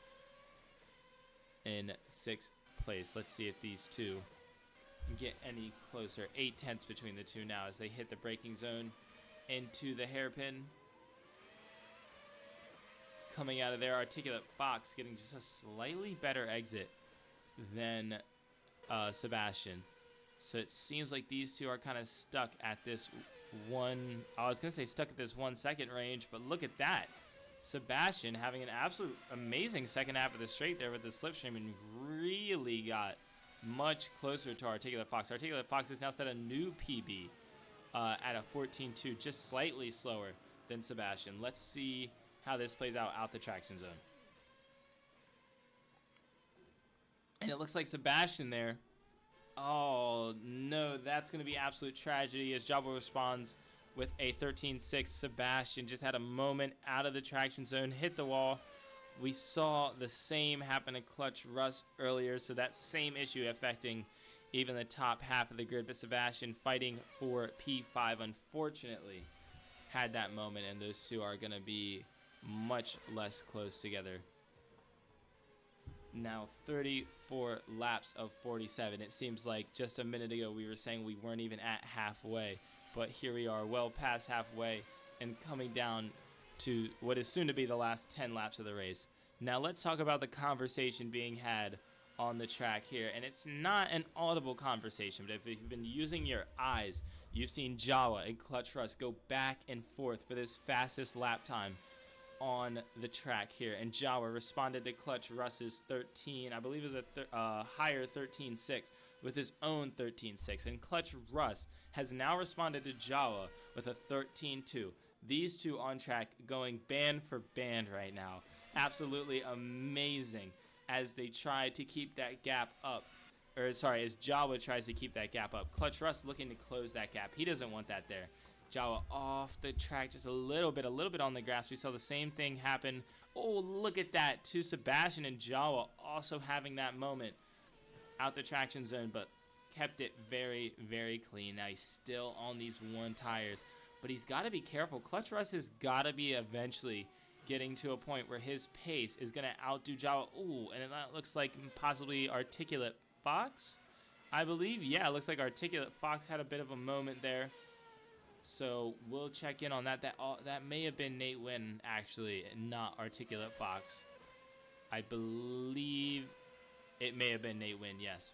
in 6th place. Let's see if these two get any closer. 8/10 between the two now as they hit the braking zone into the hairpin. Coming out of there, Articulate Fox getting just a slightly better exit than Sebastian. So it seems like these two are kind of stuck at this one. I was going to say stuck at this 1 second range, but look at that. Sebastian having an absolute amazing second half of the straight there with the slipstream and really got much closer to Articulate Fox. Articulate Fox has now set a new PB at a 14.2, just slightly slower than Sebastian. Let's see how this plays out the traction zone. And it looks like Sebastian there. Oh, no, that's going to be absolute tragedy as Jabo responds with a 13.6. Sebastian just had a moment out of the traction zone, hit the wall. We saw the same happen to Clutch Russ earlier, so that same issue affecting even the top half of the grid. But Sebastian fighting for P5, unfortunately, had that moment, and those two are going to be much less close together. Now 34 laps of 47. It seems like just a minute ago we were saying we weren't even at halfway, but here we are well past halfway and coming down to what is soon to be the last 10 laps of the race. Now let's talk about the conversation being had on the track here, and it's not an audible conversation, but if you've been using your eyes, you've seen Jawa and Clutch Russ go back and forth for this fastest lap time on the track here, and Jawa responded to Clutch Russ's 13, I believe it was a higher 13.6 with his own 13.6, and Clutch Russ has now responded to Jawa with a 13.2. These two on track going band for band right now. Absolutely amazing as they try to keep that gap up. Or sorry, as Jawa tries to keep that gap up. Clutch Russ looking to close that gap. He doesn't want that there. Jawa off the track just a little bit on the grass. We saw the same thing happen. Oh, look at that to Sebastian, and Jawa also having that moment out the traction zone, but kept it very, very clean. Now he's still on these one tires, but he's got to be careful. Clutch Russ has got to be eventually getting to a point where his pace is going to outdo Jawa. Ooh, and that looks like possibly Articulate Fox, I believe. Yeah, it looks like Articulate Fox had a bit of a moment there. So we'll check in on that. That may have been Nate Wynn, actually, and not Articulate Fox. I believe it may have been Nate Wynn, yes.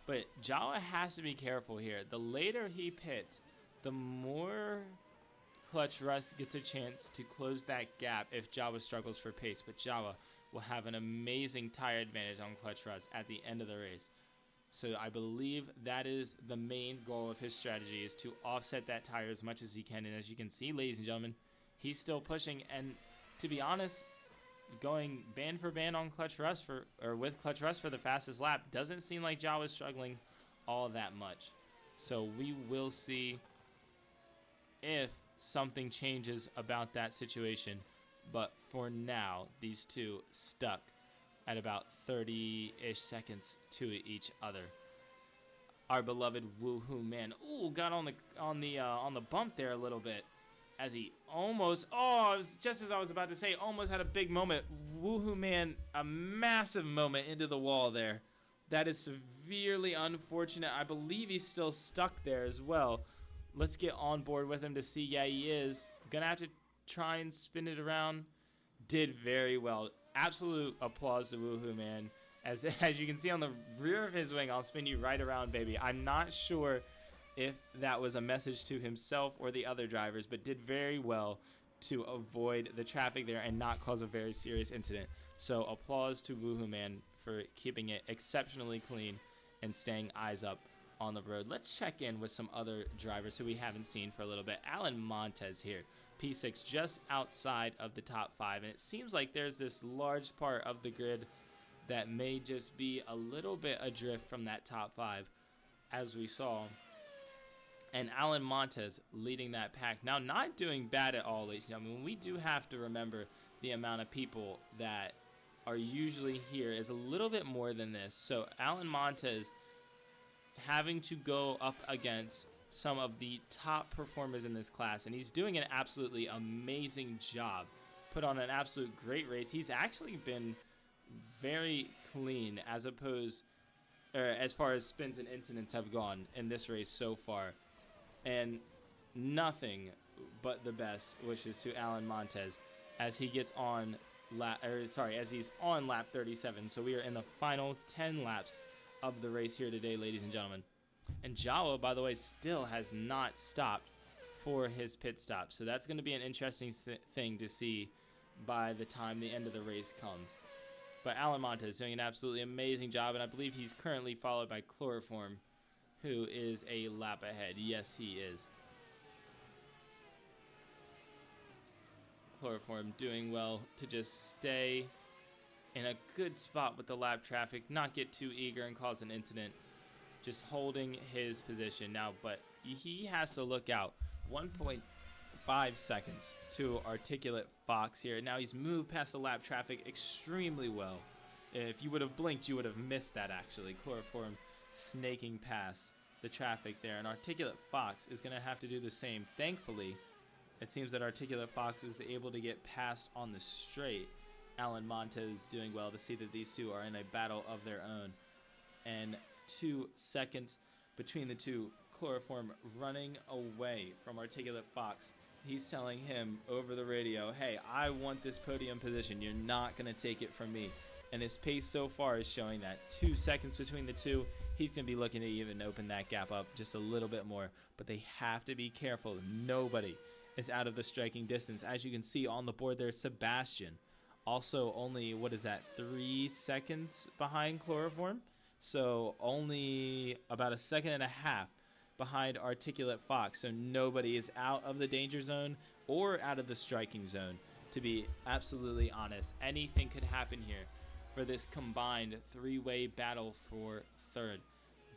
But Jawa has to be careful here. The later he pits, the more Clutch Russ gets a chance to close that gap if Jawa struggles for pace. But Jawa will have an amazing tire advantage on Clutch Russ at the end of the race. So I believe that is the main goal of his strategy, is to offset that tire as much as he can. And as you can see, ladies and gentlemen, he's still pushing. And to be honest, going band for band on Clutch Russ with Clutch Russ for the fastest lap doesn't seem like Jawa is struggling all that much. So we will see if something changes about that situation. But for now, these two stuck at about 30-ish seconds to each other. Our beloved Woohoo Man, ooh, got on the bump there a little bit, as he almost, just as I was about to say, almost had a big moment. Woohoo Man, a massive moment into the wall there. That is severely unfortunate. I believe he's still stuck there as well. Let's get on board with him to see. Yeah, he is gonna have to try and spin it around. Did very well. Absolute applause to Woohoo Man. As you can see on the rear of his wing, I'll spin you right around, baby. I'm not sure if that was a message to himself or the other drivers, but did very well to avoid the traffic there and not cause a very serious incident. So applause to Woohoo Man for keeping it exceptionally clean and staying eyes up on the road. Let's check in with some other drivers who we haven't seen for a little bit. Alan Montez here, P6, just outside of the top 5, and it seems like there's this large part of the grid that may just be a little bit adrift from that top 5, as we saw. And Alan Montez leading that pack. Now, not doing bad at all, ladies and gentlemen. We do have to remember the amount of people that are usually here is a little bit more than this. So Alan Montez having to go up against some of the top performers in this class, and he's doing an absolutely amazing job. Put on an absolute great race. He's actually been very clean as far as spins and incidents have gone in this race so far. And nothing but the best wishes to Alan Montez as he gets on as he's on lap 37. So we are in the final 10 laps of the race here today, ladies and gentlemen. And Jawa, by the way, still has not stopped for his pit stop. So that's going to be an interesting thing to see by the time the end of the race comes. But Alan Montez doing an absolutely amazing job, and I believe he's currently followed by Chloroform, who is a lap ahead. Yes, he is. Chloroform doing well to just stay in a good spot with the lap traffic, not get too eager and cause an incident. Just holding his position now, but he has to look out. 1.5 seconds to Articulate Fox here. Now he's moved past the lap traffic extremely well. If you would have blinked, you would have missed that, actually. Chloroform snaking past the traffic there, and Articulate Fox is going to have to do the same. Thankfully, it seems that Articulate Fox was able to get past on the straight. Alan Montez doing well to see that these two are in a battle of their own. And 2 seconds between the two. Chloroform running away from Articulate Fox. He's telling him over the radio, hey, I want this podium position. You're not going to take it from me. And his pace so far is showing that. 2 seconds between the two. He's going to be looking to even open that gap up just a little bit more. But they have to be careful. Nobody is out of the striking distance. As you can see on the board there, Sebastian. Also only, 3 seconds behind Chloroform? So only about 1.5 seconds behind Articulate Fox. So nobody is out of the danger zone or out of the striking zone. To be absolutely honest, anything could happen here for this combined 3-way battle for third.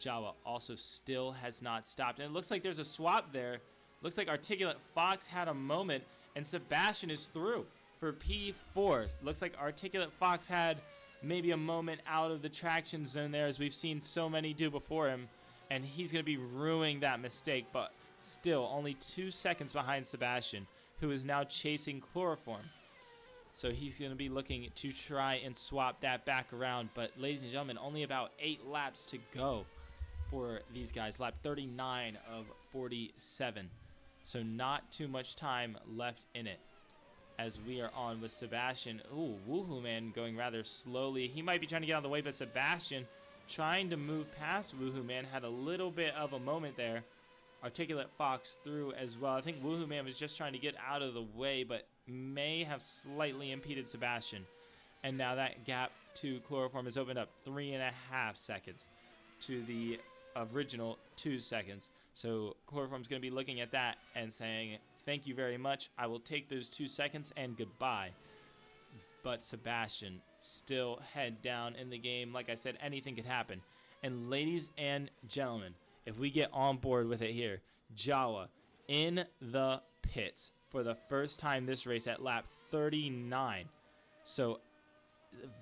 Jawa also still has not stopped. And it looks like there's a swap there. Looks like Articulate Fox had a moment, and Sebastian is through for P4. Looks like Articulate Fox had maybe a moment out of the traction zone there, as we've seen so many do before him, and he's going to be ruining that mistake, but still only 2 seconds behind Sebastian, who is now chasing Chloroform. So he's going to be looking to try and swap that back around, but ladies and gentlemen, only about 8 laps to go for these guys. Lap 39 of 47. So not too much time left in it, as we are on with Sebastian. Ooh, Woohoo Man going rather slowly. He might be trying to get out of the way, but Sebastian trying to move past Woohoo Man had a little bit of a moment there. Articulate Fox through as well. I think Woohoo Man was just trying to get out of the way, but may have slightly impeded Sebastian. And now that gap to Chloroform has opened up 3.5 seconds to the original 2 seconds. So Chloroform's going to be looking at that and saying, thank you very much. I will take those 2 seconds and goodbye. But Sebastian still head down in the game. Like I said, anything could happen. And ladies and gentlemen, if we get on board with it here, Jawa in the pits for the first time this race at lap 39. So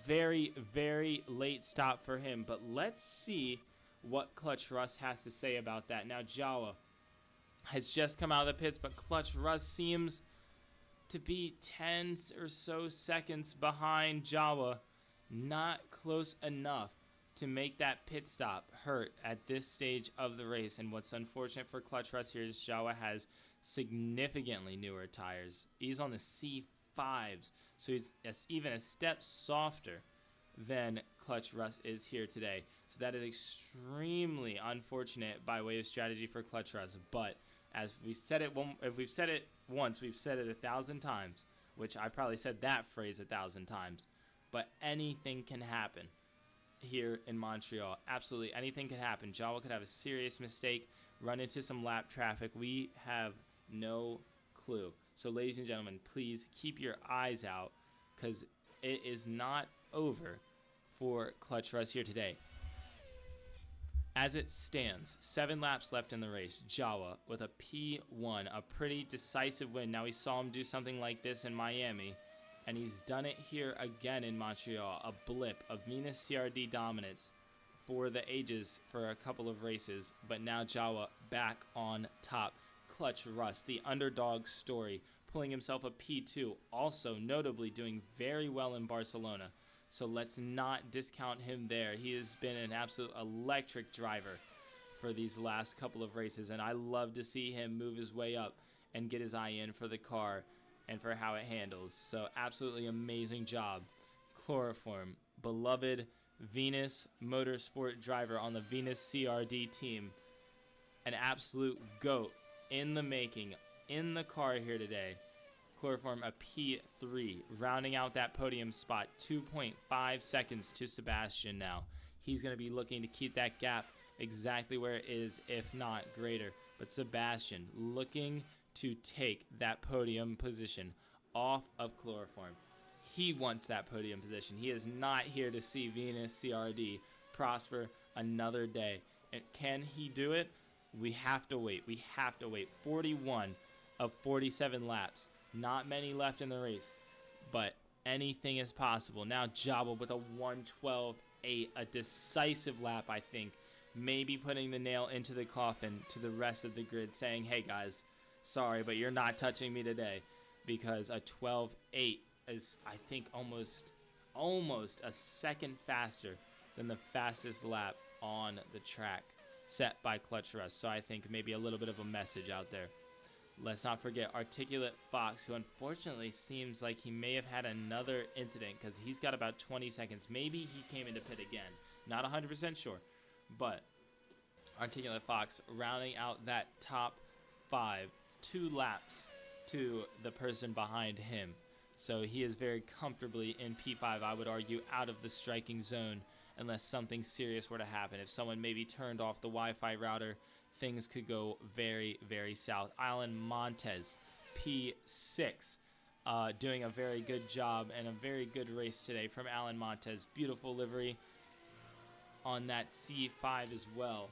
very, very late stop for him. But let's see what Clutch Russ has to say about that. Now Jawa has just come out of the pits, but Clutch Russ seems to be 10 or so seconds behind Jawa. Not close enough to make that pit stop hurt at this stage of the race. And what's unfortunate for Clutch Russ here is Jawa has significantly newer tires. He's on the C5s, so he's even a step softer than Clutch Russ is here today. So that is extremely unfortunate by way of strategy for Clutch Russ. But as we said it, if we've said it once, we've said it 1,000 times, which I've probably said that phrase 1,000 times. But anything can happen here in Montreal. Absolutely anything can happen. Jawa could have a serious mistake, run into some lap traffic. We have no clue. So ladies and gentlemen, please keep your eyes out, because it is not over for Clutch Russ here today. As it stands, 7 laps left in the race. Jawa with a P1, a pretty decisive win. Now we saw him do something like this in Miami, and he's done it here again in Montreal. A blip of Venus CRD dominance for the ages for a couple of races, but now Jawa back on top. Clutch Russ, the underdog story, pulling himself a P2, also notably doing very well in Barcelona. So let's not discount him there. He has been an absolute electric driver for these last couple of races, and I love to see him move his way up and get his eye in for the car and for how it handles. So absolutely amazing job. Chloroform, beloved Venus Motorsport driver on the Venus CRD team. An absolute GOAT in the making, in the car here today. Chloroform a P3, rounding out that podium spot. 2.5 seconds to Sebastian now. He's going to be looking to keep that gap exactly where it is, if not greater. But Sebastian looking to take that podium position off of Chloroform. He wants that podium position. He is not here to see Venus CRD prosper another day. And can he do it? We have to wait. We have to wait. 41 of 47 laps. Not many left in the race, but anything is possible. Now Jawa with a 1:12.8, a decisive lap, I think. Maybe putting the nail into the coffin to the rest of the grid, saying, hey guys, sorry, but you're not touching me today, because a 12.8 is, I think, almost a second faster than the fastest lap on the track set by Clutch Russ. So I think maybe a little bit of a message out there. Let's not forget Articulate Fox, who unfortunately seems like he may have had another incident, because he's got about 20 seconds. Maybe he came into pit again. Not 100% sure. But Articulate Fox rounding out that top 5, 2 laps to the person behind him. So he is very comfortably in P5, I would argue, out of the striking zone, unless something serious were to happen. If someone maybe turned off the Wi-Fi router, things could go very, very south. Alan Montez, P6, doing a very good job and a very good race today from Alan Montez. Beautiful livery on that C5 as well.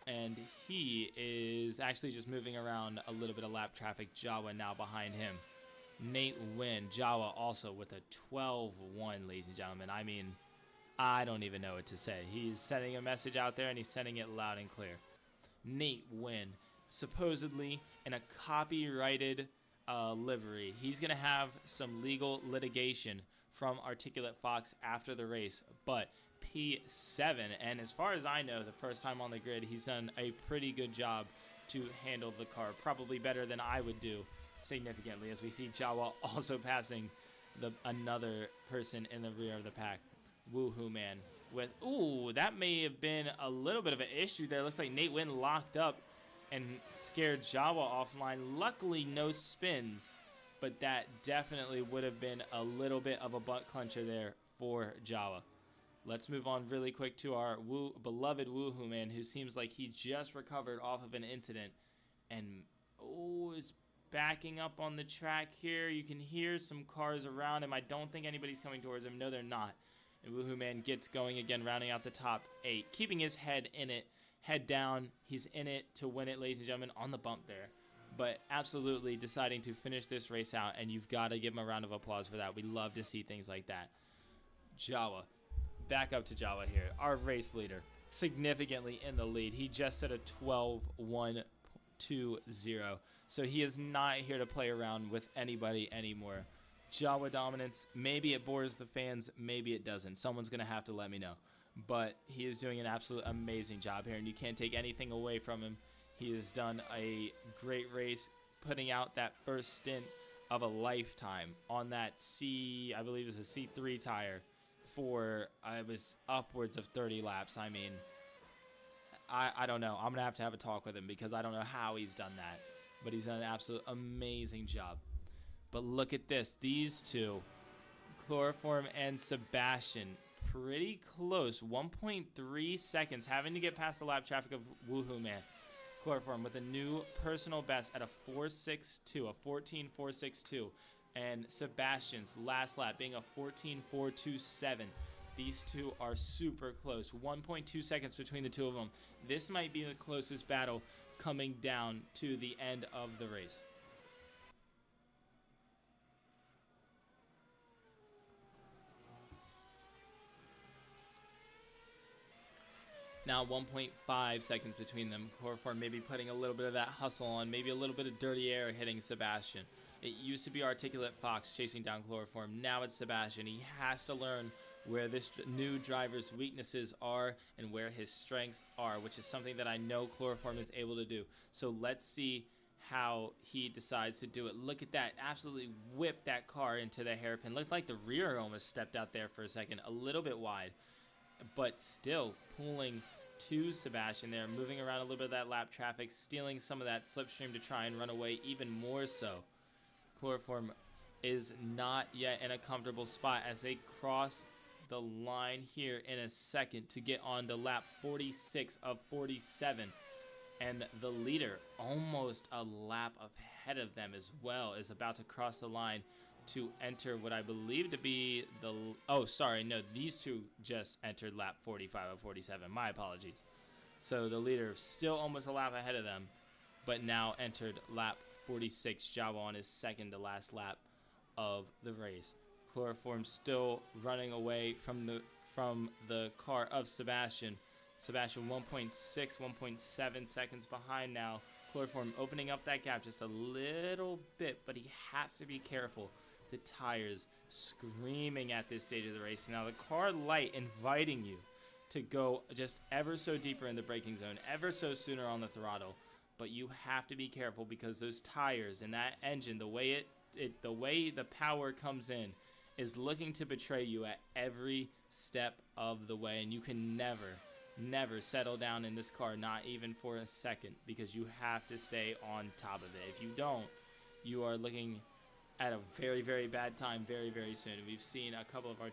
And he is actually just moving around a little bit of lap traffic. Jawa now behind him. Nate Wynn, Jawa also with a 12-1, ladies and gentlemen. I mean, I don't even know what to say. He's sending a message out there, and he's sending it loud and clear. Nate Wynn, supposedly in a copyrighted livery. He's going to have some legal litigation from Articulate Fox after the race, but P7, and as far as I know, the first time on the grid, he's done a pretty good job to handle the car, probably better than I would do significantly, as we see Jawa also passing another person in the rear of the pack. Woohoo man with, ooh, that may have been a little bit of an issue there. Looks like Nate Wynn locked up and scared Jawa offline. Luckily no spins, but that definitely would have been a little bit of a butt clencher there for Jawa. Let's move on really quick to our beloved Woohoo man, who seems like he just recovered off of an incident and is backing up on the track here. You can hear some cars around him. I don't think anybody's coming towards him. No, they're not. And Woohoo man gets going again, rounding out the top 8, keeping his head in it, head down. He's in it to win it, ladies and gentlemen, on the bump there. But absolutely deciding to finish this race out, and you've got to give him a round of applause for that. We love to see things like that. Jawa. Back up to Jawa here. Our race leader, significantly in the lead. He just set a 12-1-2-0. So he is not here to play around with anybody anymore. Jawa dominance, maybe it bores the fans, maybe it doesn't. Someone's going to have to let me know. But he is doing an absolute amazing job here, and you can't take anything away from him. He has done a great race, putting out that first stint of a lifetime on that I believe it was a C3 tire. for it was upwards of 30 laps. I mean, I don't know. I'm going to have a talk with him because I don't know how he's done that. But he's done an absolute amazing job. But look at this. These two, Chloroform and Sebastian, pretty close. 1.3 seconds, having to get past the lap traffic of Woohoo Man. Chloroform with a new personal best at a 4.62, a 14.462. And Sebastian's last lap being a 14.427. These two are super close. 1.2 seconds between the two of them. This might be the closest battle coming down to the end of the race. Now 1.5 seconds between them. Chloroform maybe putting a little bit of that hustle on, maybe a little bit of dirty air hitting Sebastian. It used to be Articulate Fox chasing down Chloroform. Now it's Sebastian. He has to learn where this new driver's weaknesses are and where his strengths are, which is something that I know Chloroform is able to do. So let's see how he decides to do it. Look at that. Absolutely whipped that car into the hairpin. Looked like the rear almost stepped out there for a second. A little bit wide. But still pulling to Sebastian there, moving around a little bit of that lap traffic, stealing some of that slipstream to try and run away even more so. Chloroform is not yet in a comfortable spot as they cross the line here in a second to get on to lap 46 of 47. And the leader, almost a lap ahead of them as well, is about to cross the line to enter what I believe to be the... Oh, sorry, no, these two just entered lap 45 of 47. My apologies. So the leader still almost a lap ahead of them, but now entered lap 46. Jawa on his second to last lap of the race. Chloroform still running away from the car of Sebastian. Sebastian 1.6, 1.7 seconds behind now. Chloroform opening up that gap just a little bit, but he has to be careful. The tires screaming at this stage of the race. Now the car light inviting you to go just ever so deeper in the braking zone, ever so sooner on the throttle. But you have to be careful because those tires and that engine, the way the power comes in, is looking to betray you at every step of the way. And you can never settle down in this car, not even for a second, because you have to stay on top of it. If you don't, you are looking at a very, very bad time very, very soon. We've seen a couple of our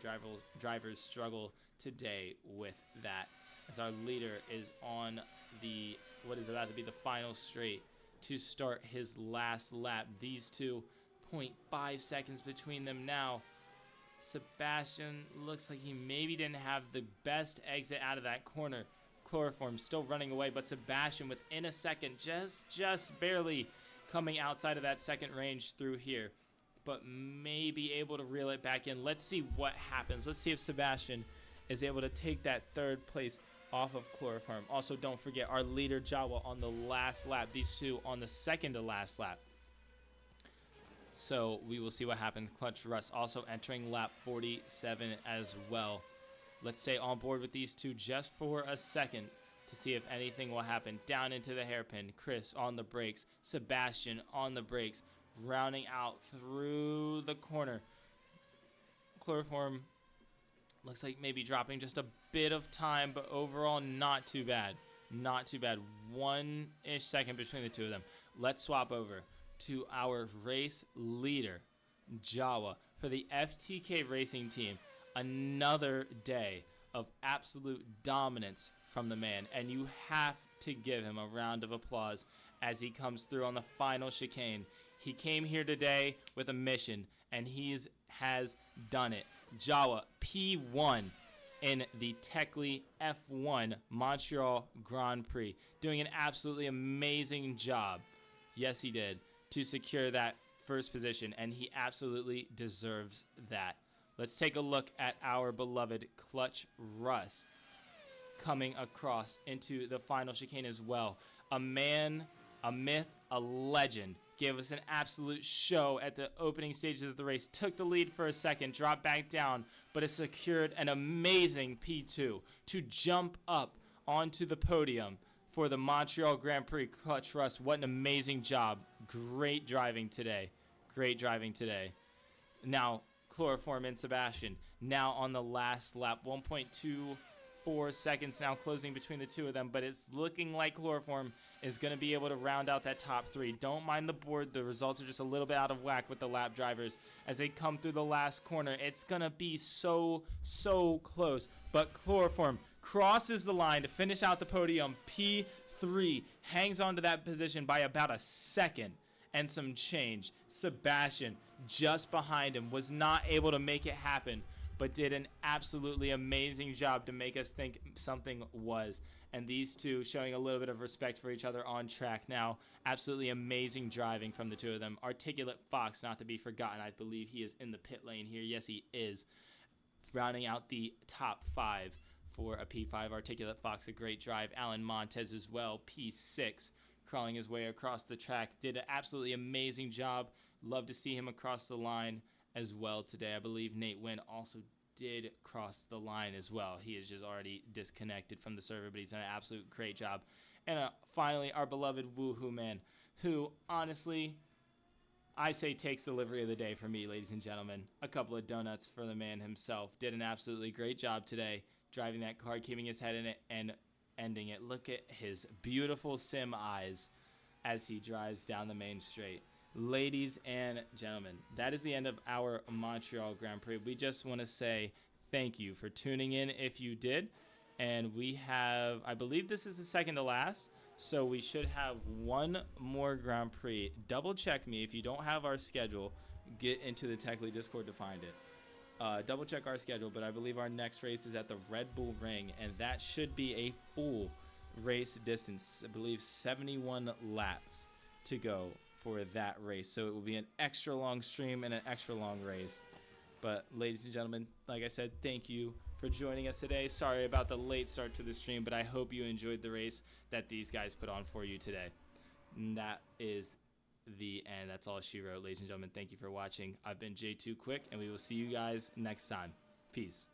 drivers struggle today with that, as our leader is on what is about to be the final straight to start his last lap. These two, 0.5 seconds between them now. Sebastian looks like he maybe didn't have the best exit out of that corner. Chloroform still running away, but Sebastian within a second, just barely coming outside of that second range through here, but maybe able to reel it back in. Let's see what happens. Let's see if Sebastian is able to take that third place off of Chloroform. Also, don't forget our leader Jawa on the last lap. These two on the second to last lap. So we will see what happens. Clutch Russ also entering lap 47 as well. Let's stay on board with these two just for a second to see if anything will happen. Down into the hairpin. Chris on the brakes. Sebastian on the brakes. Rounding out through the corner. Chloroform looks like maybe dropping just a bit of time, but overall not too bad. Not too bad. 1-ish second between the two of them. Let's swap over to our race leader, Jawa, for the FTK Racing Team. Another day of absolute dominance from the man, and you have to give him a round of applause as he comes through on the final chicane. He came here today with a mission, and he has done it. Jawa, P1 in the Techly F1 Montreal Grand Prix, doing an absolutely amazing job. Yes, he did, to secure that first position, and he absolutely deserves that. Let's take a look at our beloved Clutch Russ coming across into the final chicane as well. A man, a myth, a legend. Gave us an absolute show at the opening stages of the race. Took the lead for a second, dropped back down, but has secured an amazing P2 to jump up onto the podium for the Montreal Grand Prix. Clutch Russ, what an amazing job. Great driving today. Great driving today. Now, Chloroform and Sebastian now on the last lap. 1.24 seconds now closing between the two of them, but it's looking like Chloroform is going to be able to round out that top three. Don't mind the board. The results are just a little bit out of whack with the lap drivers as they come through the last corner. It's going to be so close, but Chloroform crosses the line to finish out the podium. P3 hangs on to that position by about a second and some change. Sebastian just behind him was not able to make it happen, but did an absolutely amazing job to make us think something was. And these two showing a little bit of respect for each other on track now. Absolutely amazing driving from the two of them. Articulate Fox, not to be forgotten. I believe he is in the pit lane here. Yes, he is. Rounding out the top 5 for a P5. Articulate Fox, a great drive. Alan Montez as well, P6. Crawling his way across the track. Did an absolutely amazing job. Love to see him across the line as well today. I believe Nate Wynn also did cross the line as well. He is just already disconnected from the server, but he's done an absolute great job. And finally, our beloved Woohoo Man, who honestly, I say takes the delivery of the day for me, ladies and gentlemen. A couple of donuts for the man himself. Did an absolutely great job today, driving that car, keeping his head in it, and ending it. Look at his beautiful sim eyes as he drives down the main straight. Ladies and gentlemen, that is the end of our Montreal Grand Prix. We just want to say thank you for tuning in if you did. And we have, I believe this is the second to last, so we should have one more Grand Prix. Double check me if you don't have our schedule. Get into the TechLead Discord to find it. Double check our schedule, but I believe our next race is at the Red Bull Ring, and that should be a full race distance. I believe 71 laps to go for that race, so it will be an extra long stream and an extra long race. But ladies and gentlemen, like I said, thank you for joining us today. Sorry about the late start to the stream, but I hope you enjoyed the race that these guys put on for you today. And that is the end. That's all she wrote. Ladies and gentlemen, thank you for watching. I've been J2 Quick, and we will see you guys next time. Peace.